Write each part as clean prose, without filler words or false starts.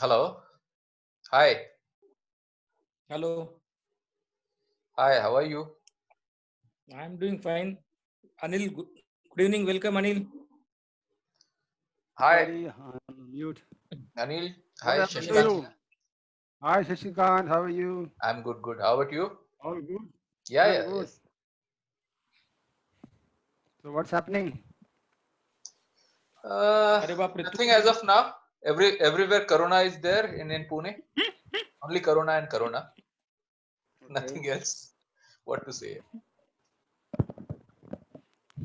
Hello. Hi. Hello, Hi. How are you? I'm doing fine. Anil, good evening. Welcome, Anil. Hi, Sorry, I'm on mute. Anil. What Hi, happened to Yes. Shashikant. you? Hi, Shashikant. How are you? I'm good. Good. How about you? All good? Yeah. I'm Yeah. good. Yes. So what's happening? अरे बाप रे Nothing as of now. Everywhere Corona is there in Pune. Only Corona and Corona. Okay. Nothing else. What to say?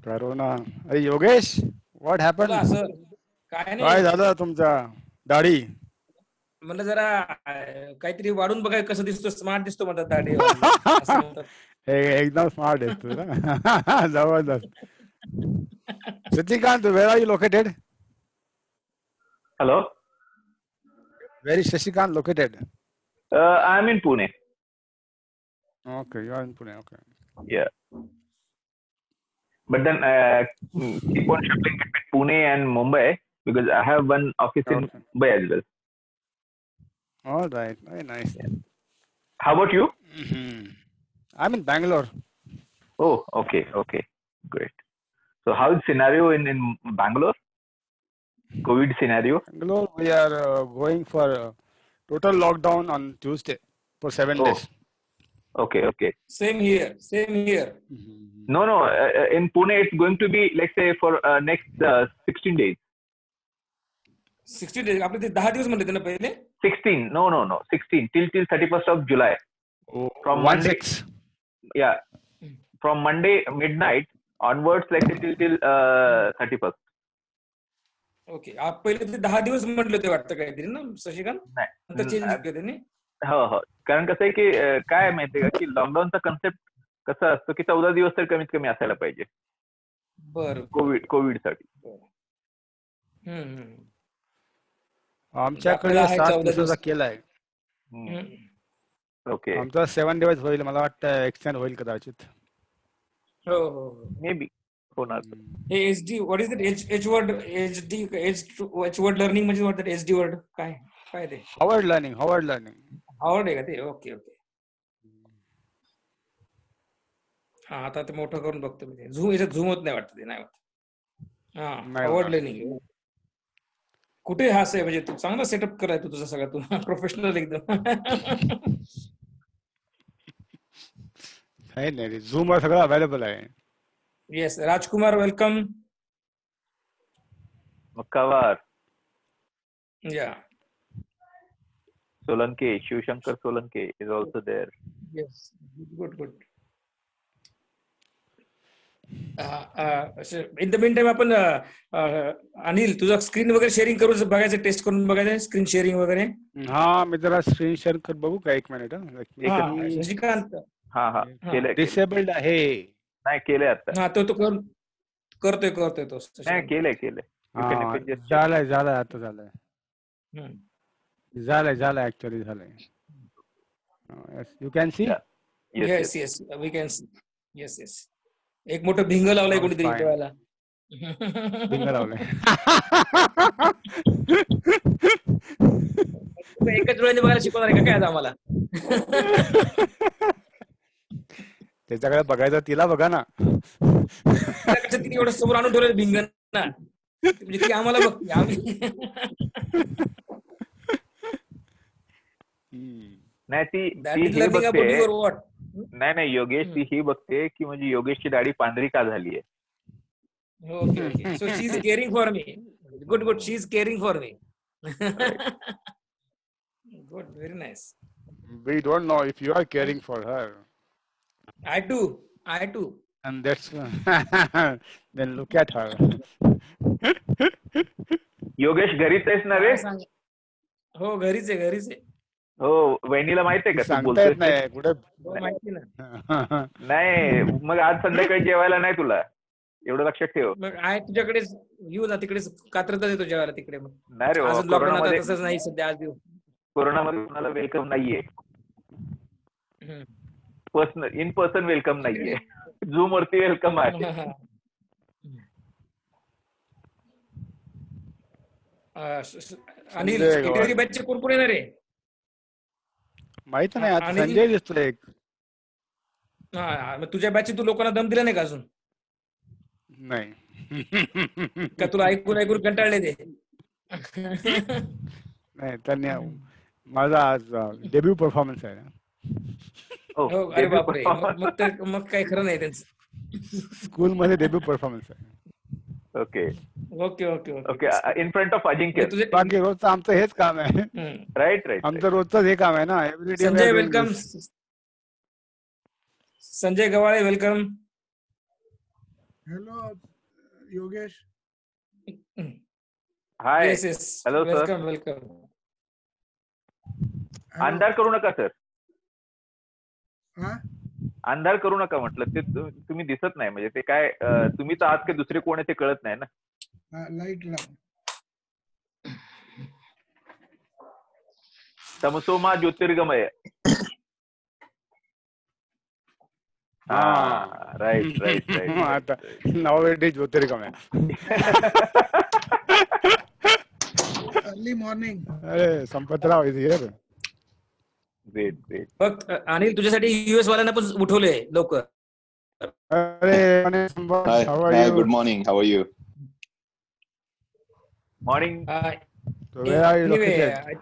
Corona. Hey, Yogesh, what बोला happened? Sir काय काय नाही झालं तुमच्या दाढी? म्हणलं जरा काहीतरी वाढून बघाय कसं दिसतो स्मार्ट दिसतो म्हणतात दाढी वाढलं असं म्हणतात एकदम स्मार्ट आहेस तू ना. जबरदस्त. Shashikant, where are you located? Hello, Where is Shashikant located? I'm in Pune. Okay, you are in Pune. Okay. Yeah, but then keep on shuffling between Pune and Mumbai because I have one office in Okay. Mumbai as well. All right. Very nice. How about you? I'm in Bangalore. Oh, okay, great. So how's scenario in Bangalore? COVID scenario? Bangalore, we are going for total lockdown on Tuesday for 7 Oh, days. okay. Same here No, in Pune it's going to be let's say for next 16 days. 60 days आपले ते 10 दिवस म्हणले ना पहिले 16. No. 16 till 31st of July. Oh, From 1/6. Yeah, from Monday midnight onwards, like till 31st. Okay आप पहिले ते 10 दिवस म्हटले होते वाटतं काहीतरी ना शशिकांत नंतर चेंज नाही केले त्यांनी हो कारण कसं आहे की काय माहितीये का की लॉकडाऊनचा कन्सेप्ट कसा असतो की 14 दिवस तर कमीत कमी असायला पाहिजे बरं कोविडसाठी. आमच्याकडे 7 दिवसाचा केलाय. ओके आमचा 7 दिवस होईल, मला वाटतं एक्सटेंड होईल कदाचित. हो मे बी होणार. हे HD what is that H word HD H word learning म्हणजे व्हॉट दॅट एचडी वर्ड काय ते हार्वर्ड लर्निंग. आवड आहे का ते ओके हा आता ते मोठं करून बघतो मी ते झूम याच्यात झूम होत नाही वाटतं ते नाही होत हा नाही आवडले होणार. नाही कुठे हास आहे म्हणजे तू चांगला सेटअप कराय तू तुझा सगळा तू प्रोफेशनल एकदम नाही झूम वर सगळं अवेलेबल आहे. येस राजकुमार वेलकम मक्कावार या Solanke, Shivshankar Solanke is also there. Yes good in the mean time आपण अनिल तुझा स्क्रीन वगैरे शेअरिंग करून बघायचं टेस्ट करून बघायचं स्क्रीन शेअरिंग वगैरे हा मी जरा स्क्रीन शेअर कर बघू का 1 मिनिट. शशिकांत हा केलंय डिसेबल्ड आहे. नाही केलंय आता. हा तो करतोय तो नाही केलंय झालंय आता झालंय ऍक्च्युअली झालंय. You can see. Yes we can see yes एक मोठं भिंग लावलंय कोणीतरी डोळ्याला भिंग लावलंय. एकच डोळ्याने बघायला शिकवणार आहे का काय आम्हाला त्याच्याकडे बघायचं तिला बघा ना. तिने एवढं समोर आणून ठेवलं भिंग ना म्हणजे ती आम्हाला बघते आम्ही नाही ती हे बघते नाही योगेश ती ही बघते की म्हणजे योगेशची दाढी पांढरी का झाली आहे. Okay so she is caring for me good she is caring for me good very nice. We don't know if you are caring for her. I do. And that's then look at her. Yogesh घरीच आहेस ना रे. हो घरीच आहे. हो वहिनीला माहित आहे का तू सांगता येत नाही कुठे. माहिती ना नाही मग आज संध्याकाळी जेवायला नाही तुला एवढं लक्षात ठेव. मग आहे तुझ्याकडेच येऊ ना तिकडेच कात्रता देतो जेवायला तिकडे मग नाही रे आज लॉकडाऊन आता तसंच नाही सध्या आज दिवस कोरोनामध्ये कुणाला वेलकम नाहीये. इन पर्सन वेलकम नाहीये. झूम वरती वेलकम आहे. अनिल संजय सेक्रेटरी गवाळे. बॅचचे कोण कोण येणार आहे? माहित नाही आता अनिल- संजय दिसतोय एक. हा, मग तुझ्या बॅचचे तू लोकांना दम दिला नाही का अजून? नाही. का तुला ऐकून ऐकून कंटाळले ते? नाही त्यांनी माझा आज डेब्यू परफॉर्मन्स आहे ना. हो, हो, अरे debut बापरे. मग काही खरं नाही त्यांचं. स्कूल मध्ये डेब्यू परफॉर्मन्स आहे. Okay okay okay okay okay. In front of Ajinkya. तुझे बाकी रोजचं आमचं हेच काम आहे. Right right. आमचं रोजचं हे काम आहे ना. Every day Sanjay welcome. Sanjay Gawale welcome. Hello, Yogesh. Hi. Yes yes. Hello, sir. Welcome welcome. Hello. अंधार करू नका सर. Huh? अंधार करू नका म्हटलं. ते तुम्ही दिसत नाही म्हणजे ते काय तुम्ही तर आहात की दुसरे कोण आहे ते कळत नाही ना. Light लाव. तमसोमा ज्योतिर्गमय. हा राईट राईट राईट. आता नॉवेडे ज्योतिर्गमय. Early morning. अरे Sampatrao is here. Great great. फक्त अनिल तुझ्यासाठी युएस वाल्यांना पण उठवले लवकर. अरे Hi, how are hi, you? good morning. How are you? Morning. So where are you Anyway, located?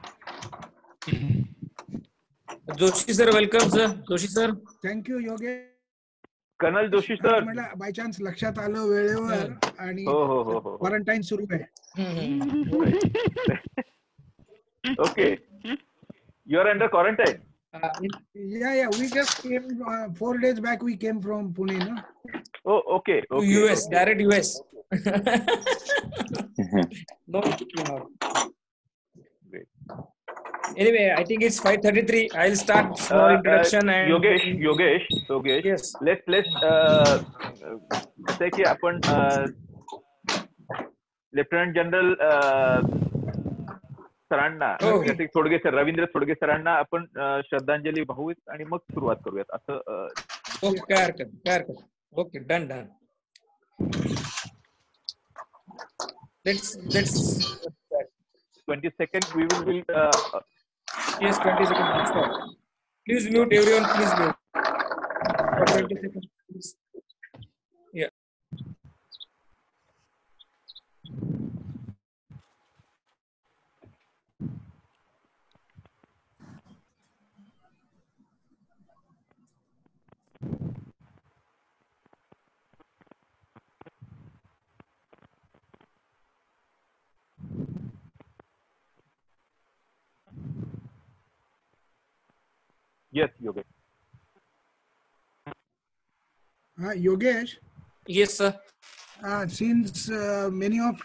Joshi sir welcome sir. Joshi sir. Thank you, Yogesh. Colonel Joshi sir. मला by chance लक्षात आलं वेळेवर आणि हो हो हो हो. क्वारंटाईन सुरू आहे. Okay. You are under quarantine. Yeah, we just came 4 days back. We came from Pune, no? Oh okay okay. US, direct US. No. Great. Anyway, I think it's 5:33. I'll start small introduction and Yogesh Yes. Let's कसं आहे की आपण lieutenant general सरांना हो. Thodge sir Ravindra Thodge सरांना आपण श्रद्धांजली वाहूयात आणि मग सुरुवात करूयात असं. okay, काय हरकत. Okay, done. Let's 22nd we will yes 20 seconds. Please mute everyone. Please mute. For 20 seconds. Please. Yeah. yes Yogesh. Yogesh, Yes, sir. since many of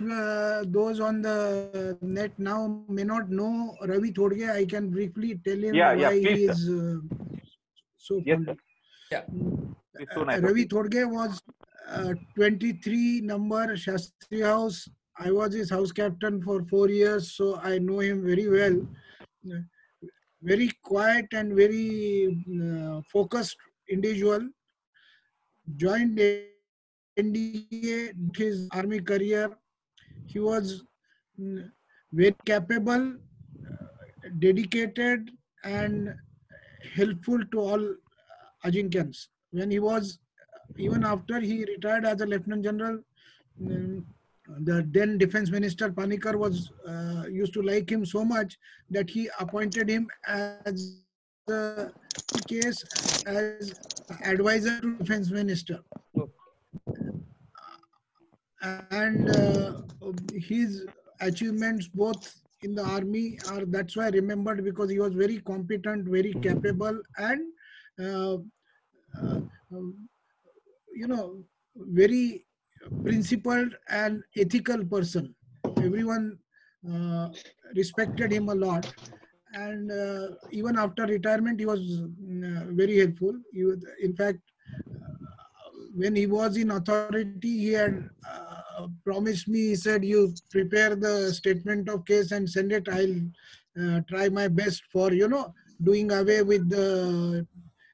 those on the net now may not know Ravi Thodge, I can briefly tell him Yeah, why please, he sir. is so Yes, fond. sir. Yeah. It's so nice. Ravi Thodge was 23 number Shastri House. I was his house captain for 4 years, so I know him very well. Very quiet and very focused individual. Joined NDA, his army career. He was very capable, dedicated, and helpful to all Ajinkans. When he was, even after he retired as a Lieutenant General, the then Defense Minister Panikkar was used to like him so much that he appointed him as the case as advisor to Defense Minister. And his achievements both in the army are that's why remembered, because he was very competent, very capable, and very principled and ethical person. Everyone respected him a lot, and even after retirement he was very helpful. In fact, when he was in authority, he had promised me, he said, you prepare the statement of case and send it. I'll try my best for, doing away with the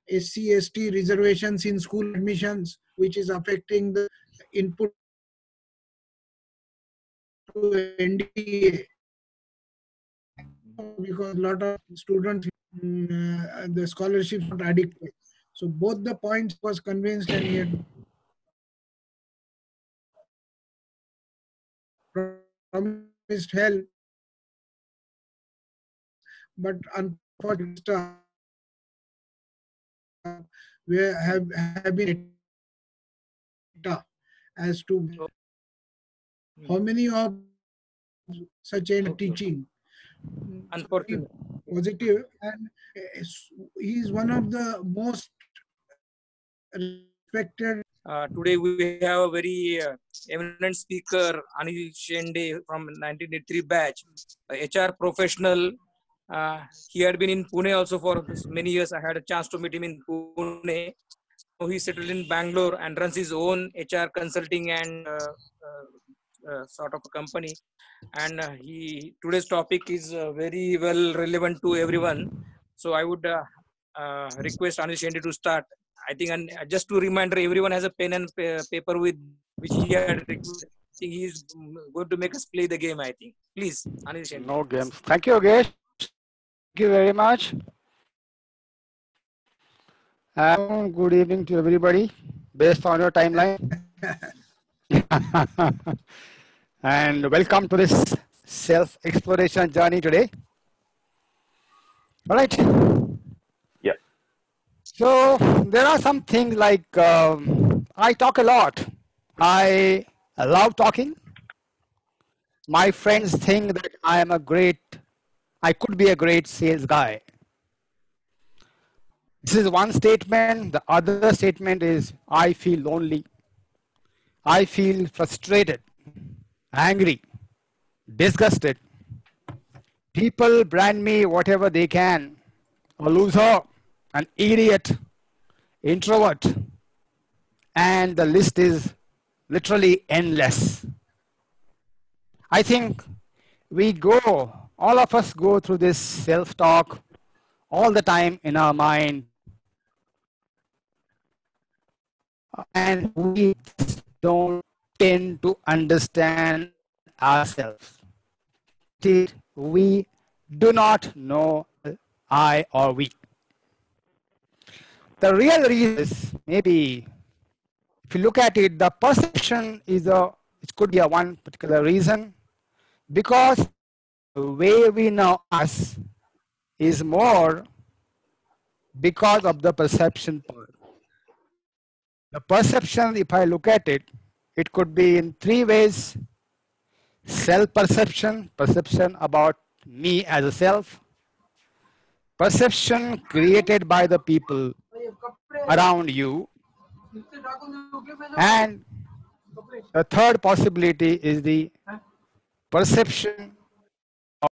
SC/ST reservations in school admissions, which is affecting the input to NDA. because a lot of students, the scholarships not adequate. So both the points was convinced and he had promised help, but unfortunately we have been as to how many of such a teaching Unfortunately. positive, and he is one of the most respected. Today we have a very eminent speaker, Anil Shende from 1983 batch, a HR professional. He had been in Pune also for many years. I had a chance to meet him in Pune. Now he settled in Bangalore and runs his own HR consulting and sort of a company. And today's topic is very well relevant to everyone. So I would request Anil Shende to start. I think, and just to reminder, everyone has a pen and paper with which he had requested. I think he is going to make us play the game. I think. Please, Anil Shende. No games. Thank you, Yogesh. Thank you very much. And good evening to everybody, based on your timeline. And welcome to this self-exploration journey today. All right. Yeah. So there are some things like I talk a lot. I love talking. My friends think that I could be a great sales guy. This is one statement. The other statement is I feel lonely. I feel frustrated, angry, disgusted. People brand me whatever they can. A loser, an idiot, introvert. And the list is literally endless. I think all of us go through this self-talk all the time in our mind. And we don't tend to understand ourselves. We do not know I or we. The real reason is maybe, if you look at it, the perception it could be a one particular reason, because the way we know us is more because of the perception part. The perception, if I look at it, it could be in three ways: self-perception, perception about me as a self, perception created by the people around you, and the third possibility is the perception of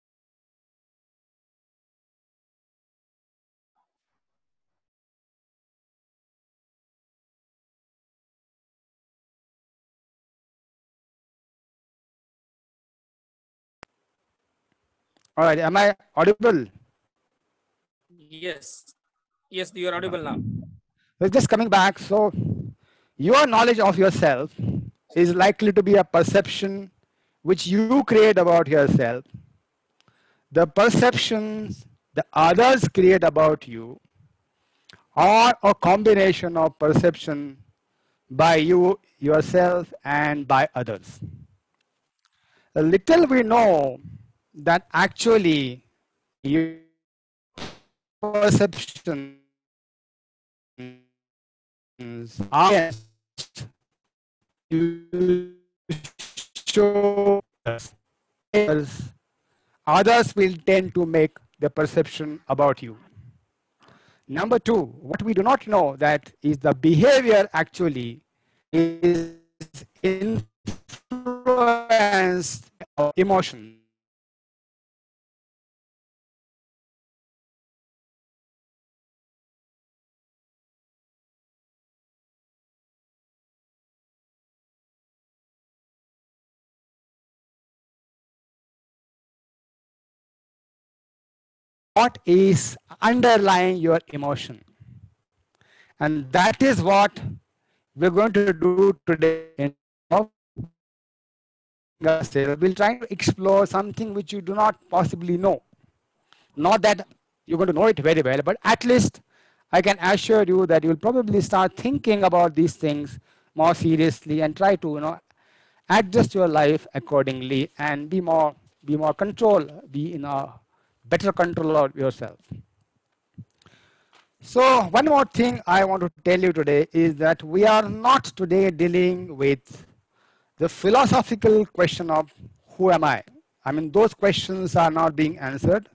all right, am I audible? Yes. Yes, you are audible now. So just coming back, so your knowledge of yourself is likely to be a perception which you create about yourself. The perceptions the others create about you are a combination of perception by you, yourself, and by others. A little we know that actually your perceptions are you show others will tend to make the perception about you. Number two, what we do not know that is the behavior actually is influenced by emotion. What is underlying your emotion? And that is what we're going to do today. We'll try to explore something which you do not possibly know. Not that you're going to know it very well, but at least I can assure you that you'll probably start thinking about these things more seriously and try to, adjust your life accordingly and be more be in a better control of yourself. So one more thing I want to tell you today is that we are not today dealing with the philosophical question of who am I? I mean, those questions are not being answered.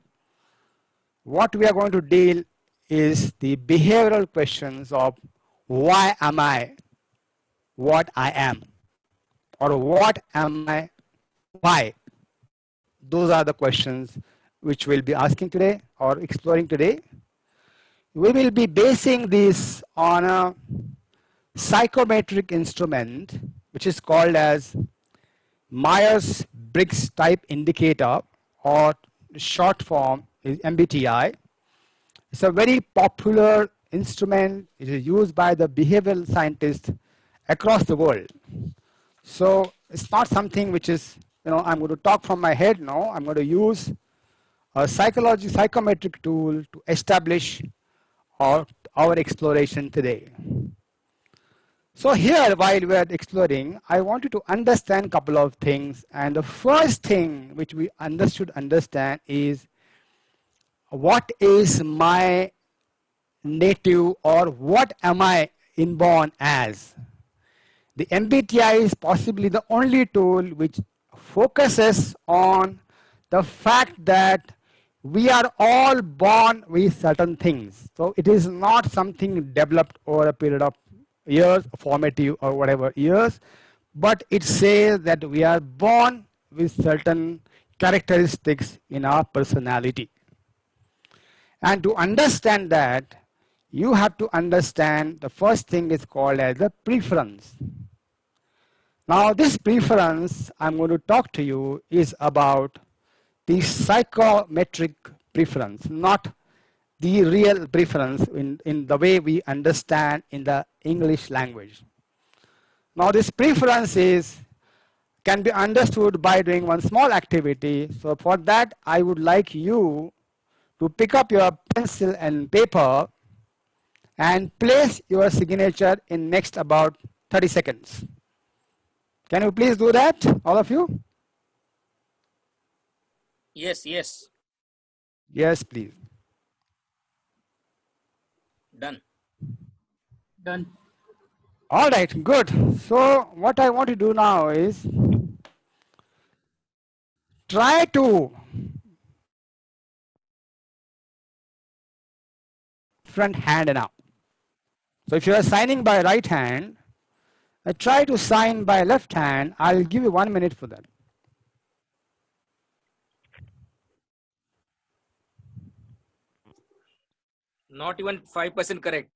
What we are going to deal is the behavioral questions of why am I what I am, or what am I, why. Those are the questions which we'll be asking today or exploring today. We will be basing this on a psychometric instrument which is called as Myers-Briggs Type Indicator, or short form is MBTI. It's a very popular instrument. It is used by the behavioral scientists across the world. So it's not something which is, I'm going to talk from my head. No, I'm going to use a psychometric tool to establish our exploration today. So here, while we are exploring, I want you to understand a couple of things. And the first thing which we should understand is, what is my native, or what am I inborn as? The MBTI is possibly the only tool which focuses on the fact that we are all born with certain things. So it is not something developed over a period of years, formative or whatever years, but it says that we are born with certain characteristics in our personality. And to understand that, you have to understand the first thing is called as a preference. Now this preference I'm going to talk to you is about the psychometric preference, not the real preference in the way we understand in the English language. Now this preference can be understood by doing one small activity. So for that, I would like you to pick up your pencil and paper and place your signature in next about 30 seconds. Can you please do that, all of you? Yes, yes. Yes, please. Done. Done. All right, good. So what I want to do now is try to front hand now. So if you are signing by right hand, try to sign by left hand. I'll give you 1 minute for that. Not even 5% correct.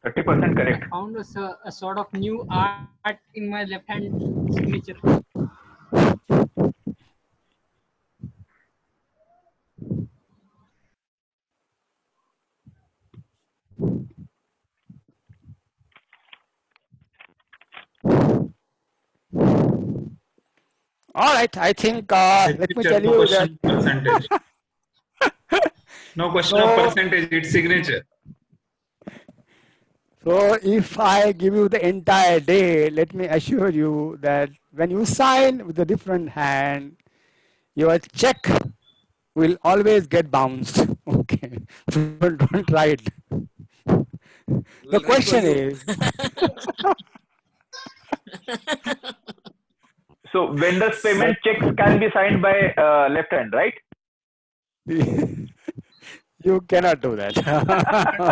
30% correct. I found a sort of new art in my left hand signature. All right, I think let me tell you that. Percentage. No question of percentage, it's signature. So if I give you the entire day, let me assure you that when you sign with a different hand, your check will always get bounced. Okay, don't try it. The question is. So vendor's payment checks can be signed by left hand, right? You cannot do that.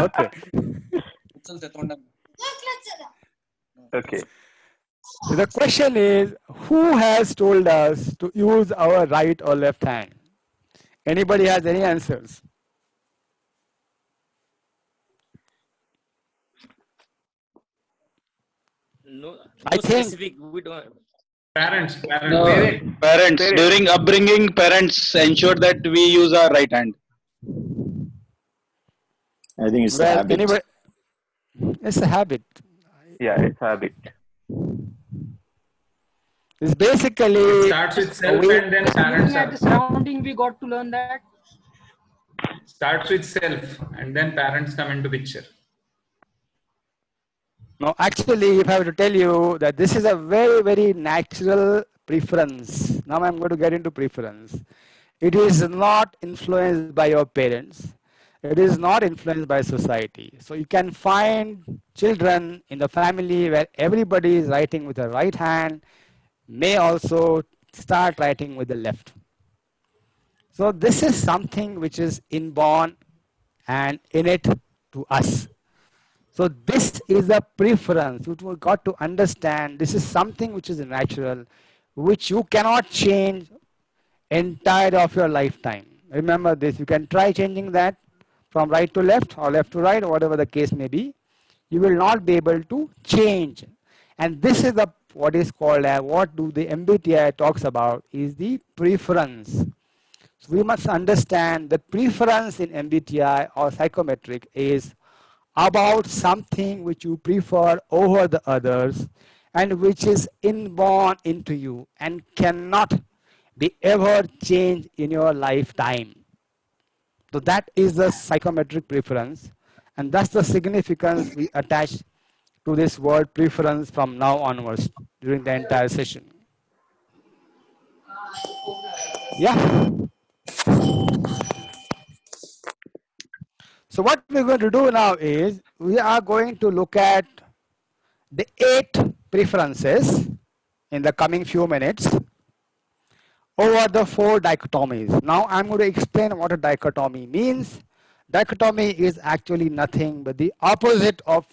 Okay. Okay. The question is, who has told us to use our right or left hand? Anybody has any answers? No, I think specific. We don't. Parents. No, parents. During upbringing, parents ensure that we use our right hand. I think it's a habit. Anybody, it's a habit. Yeah, it's a habit. It's basically It starts with self and then Just parents looking at are. the surrounding, we got to learn that. Starts with self and then parents come into picture. No, actually, if I were to tell you that this is a very, very natural preference. Now I'm going to get into preference. It is not influenced by your parents. It is not influenced by society. So you can find children in the family where everybody is writing with the right hand, may also start writing with the left. So this is something which is inborn and innate to us. So this is a preference. You got to understand this is something which is natural, which you cannot change entire of your lifetime. Remember this, you can try changing that from right to left or left to right, or whatever the case may be. You will not be able to change. And this is the what is called what do the MBTI talks about is the preference. So we must understand the preference in MBTI or psychometric is about something which you prefer over the others and which is inborn into you and cannot be ever changed in your lifetime. So that is the psychometric preference, and that's the significance we attach to this word preference from now onwards during the entire session. Yeah. So what we're going to do now is we are going to look at the 8 preferences in the coming few minutes over the 4 dichotomies. Now I'm going to explain what a dichotomy means. Dichotomy is actually nothing but the opposite of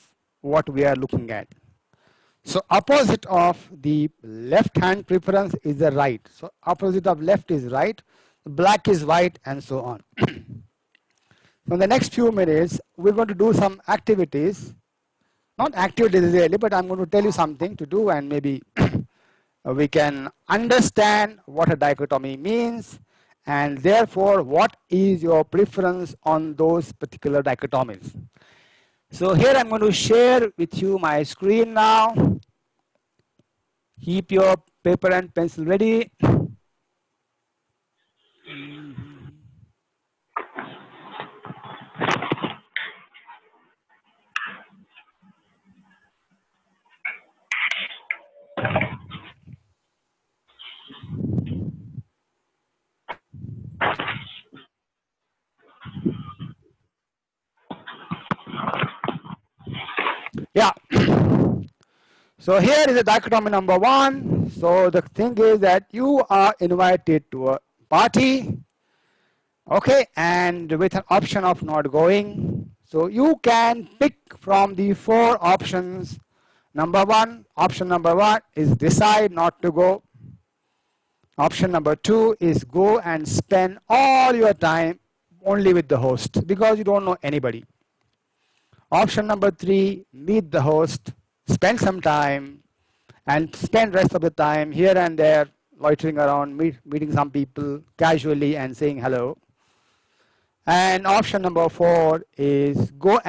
what we are looking at. So opposite of the left hand preference is the right. So opposite of left is right, black is white, and so on. So in the next few minutes, we're going to do some activities. Not activities really, but I'm going to tell you something to do, and maybe we can understand what a dichotomy means, and therefore what is your preference on those particular dichotomies. So here I'm going to share with you my screen now. Keep your paper and pencil ready. Yeah. So here is the dichotomy number 1. So the thing is that you are invited to a party, okay, and with an option of not going. So you can pick from the 4 options. Option number 1 is decide not to go. Option number 2 is go and spend all your time only with the host because you don't know anybody. Option number 3, meet the host, spend some time, and spend rest of the time here and there loitering around, meeting some people casually and saying hello. And option number 4 is go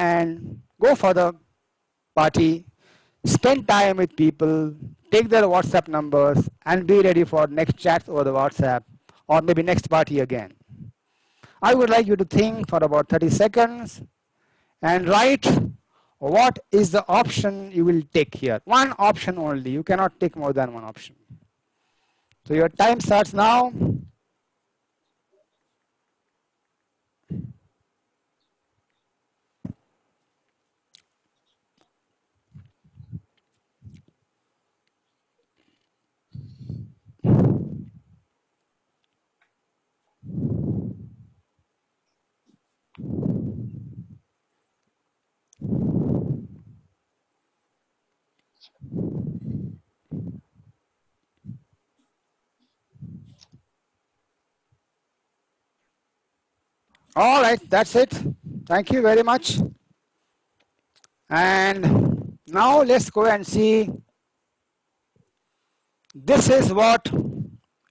for the party, spend time with people, take their WhatsApp numbers, and be ready for next chats over the WhatsApp or maybe next party again. I would like you to think for about 30 seconds and write what is the option you will take here. One option only. You cannot take more than one option. So your time starts now. All right, that's it. Thank you very much. And now let's go and see. This is what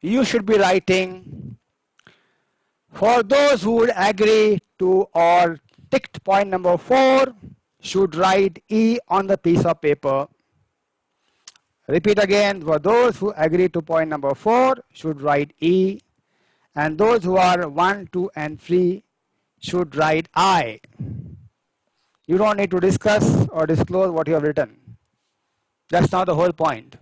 you should be writing. For those who would agree to or ticked point number 4, should write E on the piece of paper. Repeat again, for those who agree to point number 4 should write E, and those who are 1, 2 and 3 should write I. You don't need to discuss or disclose what you have written. That's not the whole point.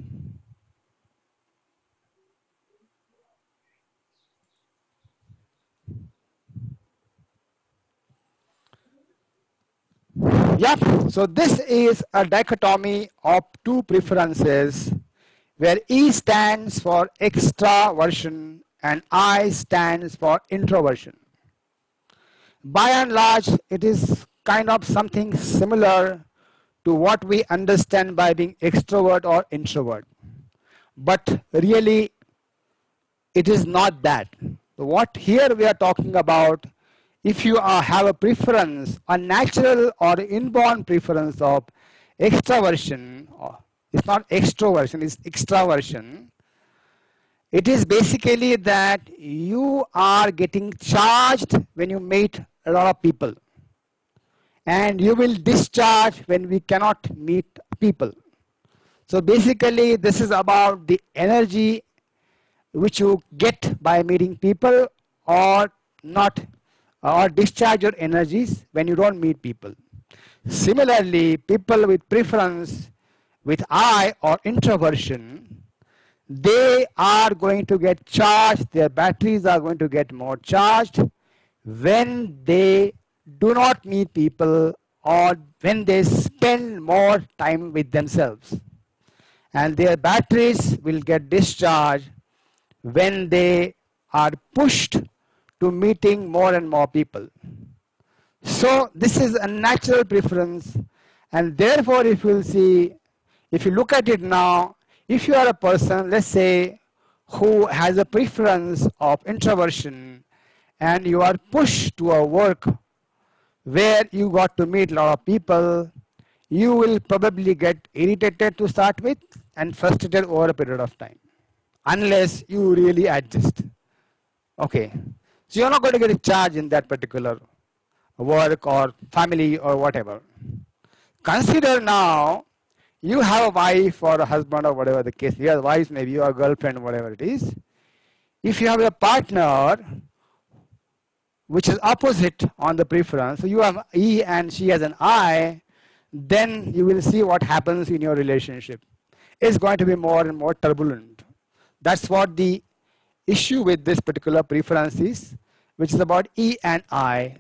Yep, so this is a dichotomy of two preferences where E stands for extraversion and I stands for introversion. By and large, it is kind of something similar to what we understand by being extrovert or introvert. But really, it is not that. What here we are talking about, if you have a preference, a natural or inborn preference of extraversion, it's not extroversion, it's extraversion. It is basically that you are getting charged when you meet a lot of people, and you will discharge when we cannot meet people. So basically, this is about the energy which you get by meeting people, or not, or discharge your energies when you don't meet people. Similarly, people with preference with I or introversion, they are going to get charged, their batteries are going to get more charged when they do not meet people or when they spend more time with themselves. And their batteries will get discharged when they are pushed to meeting more and more people. So this is a natural preference, and therefore if you see, if you look at it now, if you are a person, let's say, who has a preference of introversion, and you are pushed to a work where you got to meet a lot of people, you will probably get irritated to start with and frustrated over a period of time, unless you really adjust. Okay, so you're not going to get a charge in that particular work or family or whatever. Consider now, you have a wife or a husband or whatever the case. You have wives, maybe your girlfriend, whatever it is. If you have a partner which is opposite on the preference, so you have E and she has an I, then you will see what happens in your relationship. It's going to be more and more turbulent. That's what the issue with this particular preference is, which is about E and I.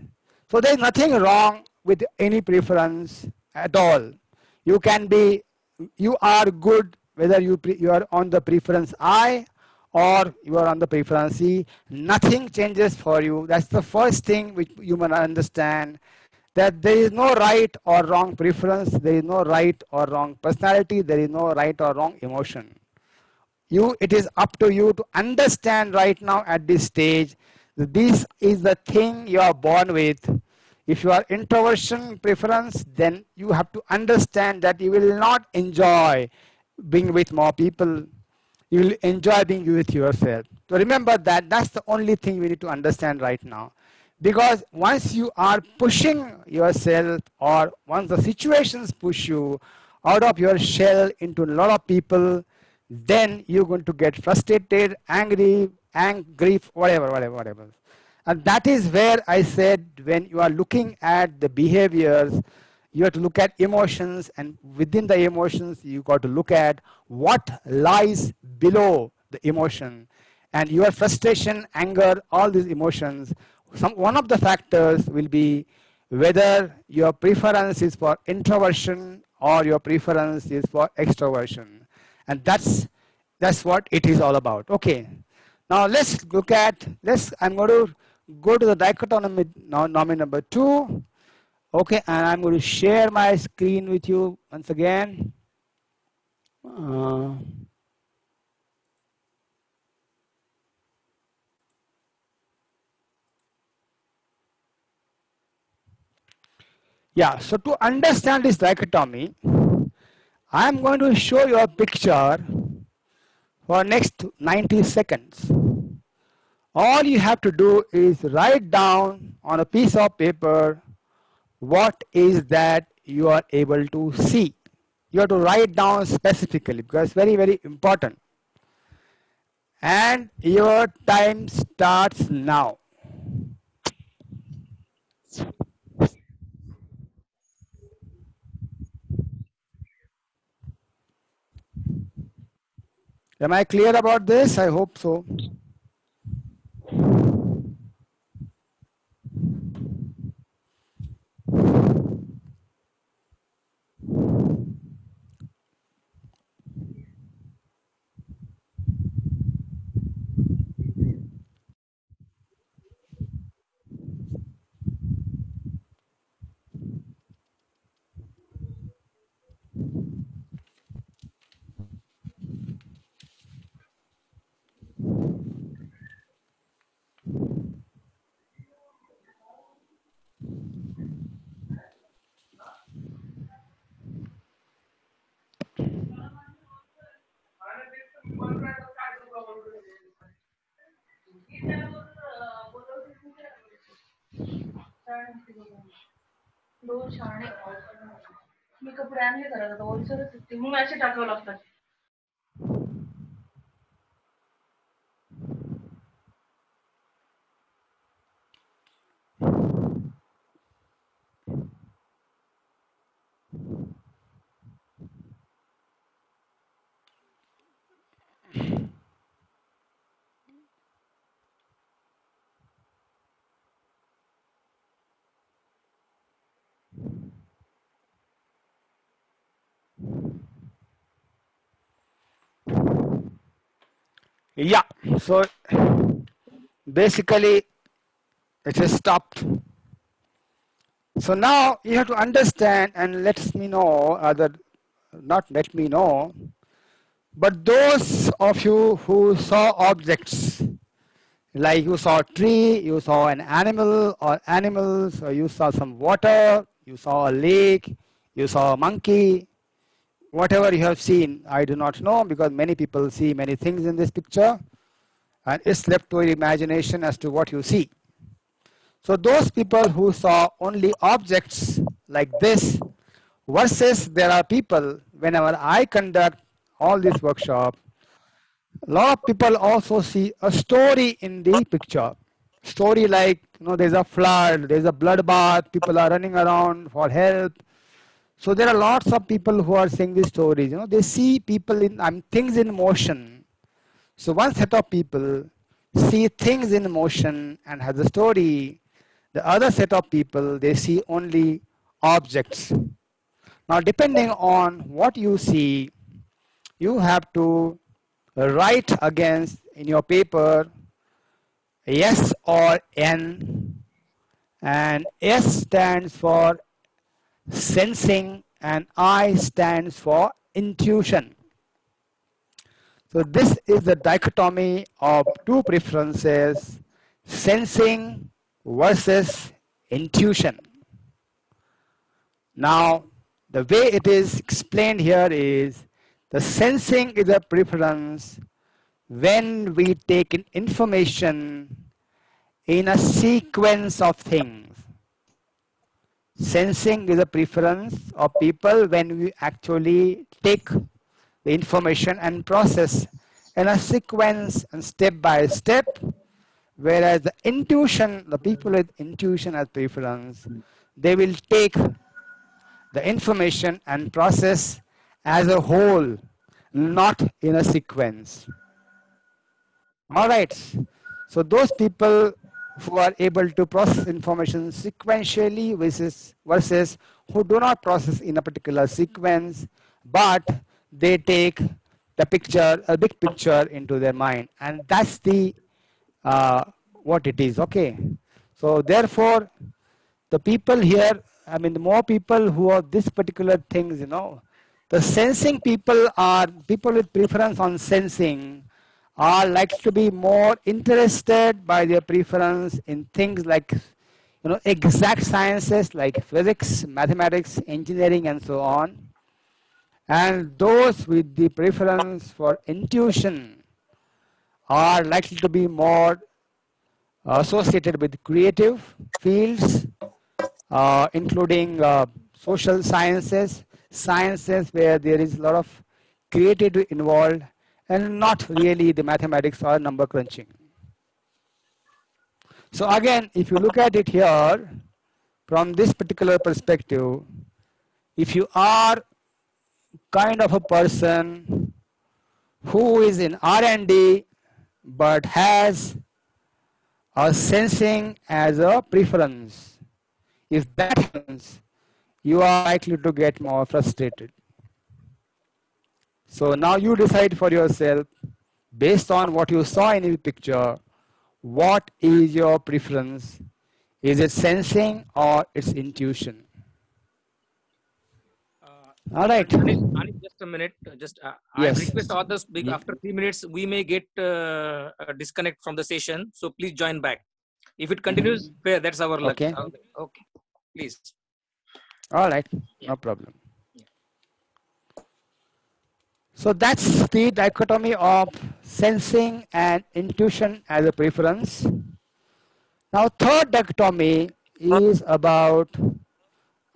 So there is nothing wrong with any preference at all. You can be, you are good whether you are on the preference I or you are on the preference E. Nothing changes for you. That's the first thing which you must understand, that there is no right or wrong preference, there is no right or wrong personality, there is no right or wrong emotion. It is up to you to understand right now at this stage that this is the thing you are born with. If you are introversion preference, then you have to understand that you will not enjoy being with more people. You will enjoy being with yourself. So remember that that's the only thing we need to understand right now. Because once you are pushing yourself, or once the situations push you out of your shell into a lot of people, then you're going to get frustrated, angry, whatever. And that is where I said, when you are looking at the behaviors, you have to look at emotions, and within the emotions, you got to look at what lies below the emotion. And your frustration, anger, all these emotions, one of the factors will be whether your preference is for introversion or your preference is for extroversion. And that's what it is all about. Okay. Now let's look at, I'm going to go to the dichotomy number 2. Okay, and I'm going to share my screen with you once again. Yeah, so to understand this dichotomy, I'm going to show you a picture for next 90 seconds. All you have to do is write down on a piece of paper what is that you are able to see. You have to write down specifically because it's very, very important. And your time starts now. Am I clear about this? I hope so. मी कपडे आणले घरात आता ओलसरच असते मग असे टाकावं लागतात. Yeah, so basically it is stopped. So now you have to understand and let me know, not let me know, but those of you who saw objects, like you saw a tree, you saw an animal or animals, or you saw some water, you saw a lake, you saw a monkey, whatever you have seen, I do not know because many people see many things in this picture and it's left to your imagination as to what you see. So those people who saw only objects like this versus there are people, whenever I conduct all this workshop, a lot of people also see a story in the picture. Story like, there's a flood, there's a bloodbath, people are running around for help. So there are lots of people who are saying these stories. They see people in things in motion. So one set of people see things in motion and has a story. The other set of people, they see only objects. Now, depending on what you see, you have to write against in your paper yes or N, and S stands for sensing and I stands for intuition. So this is the dichotomy of two preferences, sensing versus intuition. Now, the way it is explained here is the sensing is a preference when we take in information in a sequence of things. Sensing is a preference of people when we actually take the information and process in a sequence and step by step, whereas the intuition, the people with intuition as preference, they will take the information and process as a whole, not in a sequence. All right. So those people who are able to process information sequentially versus who do not process in a particular sequence, but they take the picture, a big picture into their mind, and that's the what it is. Okay. So therefore, the people here, I mean, the more people who are this particular things, the sensing people are people with preference on sensing are likely to be more interested by their preference in things like, exact sciences like physics, mathematics, engineering, and so on. And those with the preference for intuition are likely to be more associated with creative fields, including social sciences, sciences where there is a lot of creativity involved and not really the mathematics or number crunching. So again, if you look at it here from this particular perspective, if you are kind of a person who is in R&D but has a sensing as a preference, if that happens, you are likely to get more frustrated. So now you decide for yourself, based on what you saw in the picture, what is your preference? Is it sensing or it's intuition? All right. Anil, just a minute. Yes. I request others, after 3 minutes, we may get a disconnect from the session. So please join back. If it continues, that's our luck. Okay. Okay. Please. All right. No problem. So that's the dichotomy of sensing and intuition as a preference. Now, third dichotomy is about,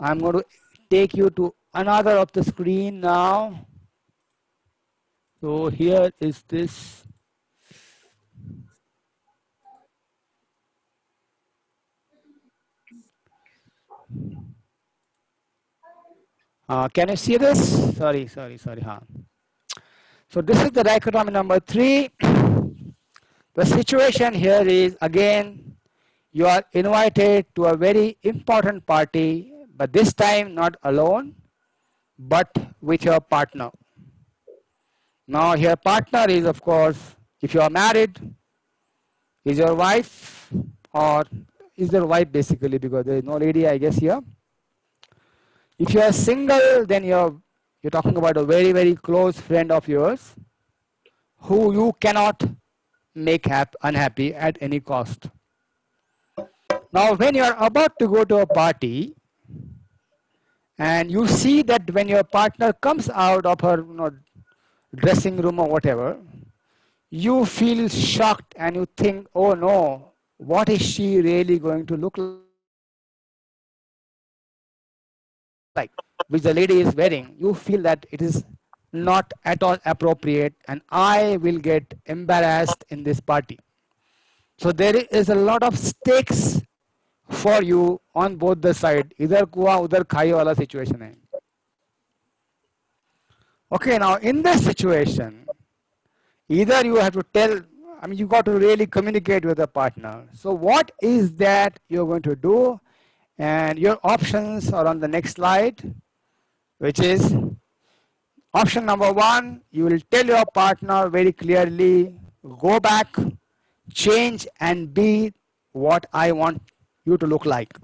I'm going to take you to another of the screen now. So here is this. Can you see this? Sorry. Huh. So this is the dichotomy number 3. The situation here is, again, you are invited to a very important party, but this time not alone, but with your partner. Now your partner is, of course, if you are married, is your wife, or is their wife basically, because there is no lady, I guess, here. If you are single, then you're talking about a very, very close friend of yours who you cannot make unhappy at any cost. Now, when you are about to go to a party and you see that when your partner comes out of her dressing room or whatever, you feel shocked and you think, oh no, what is she really going to look like, which the lady is wearing? You feel that it is not at all appropriate and I will get embarrassed in this party. So there is a lot of stakes for you on both the side. Either kuwa udhar khai wala situation hai. Okay, now in this situation, either you have to tell, you got to really communicate with the partner. So what is that you're going to do? And your options are on the next slide, which is option number 1. You will tell your partner very clearly, go back, change and be what I want you to look like.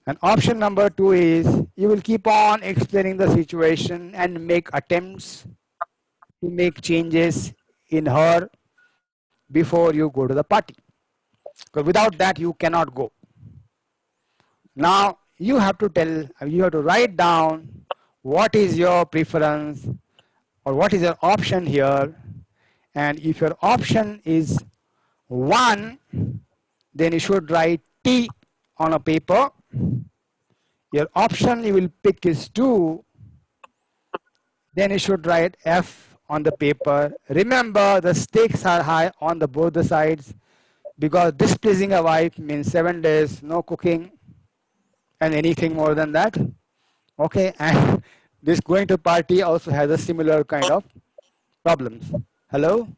And option number 2 is you will keep on explaining the situation and make attempts to make changes in her before you go to the party. Because without that, you cannot go. Now, you have to write down what is your preference or what is your option here. And if your option is 1, then you should write T on a paper. Your option you will pick is 2, then you should write F on the paper. Remember, the stakes are high on both the sides, because displeasing a wife means 7 days, no cooking, and anything more than that. Okay, and this going to party also has a similar kind of problems. Hello?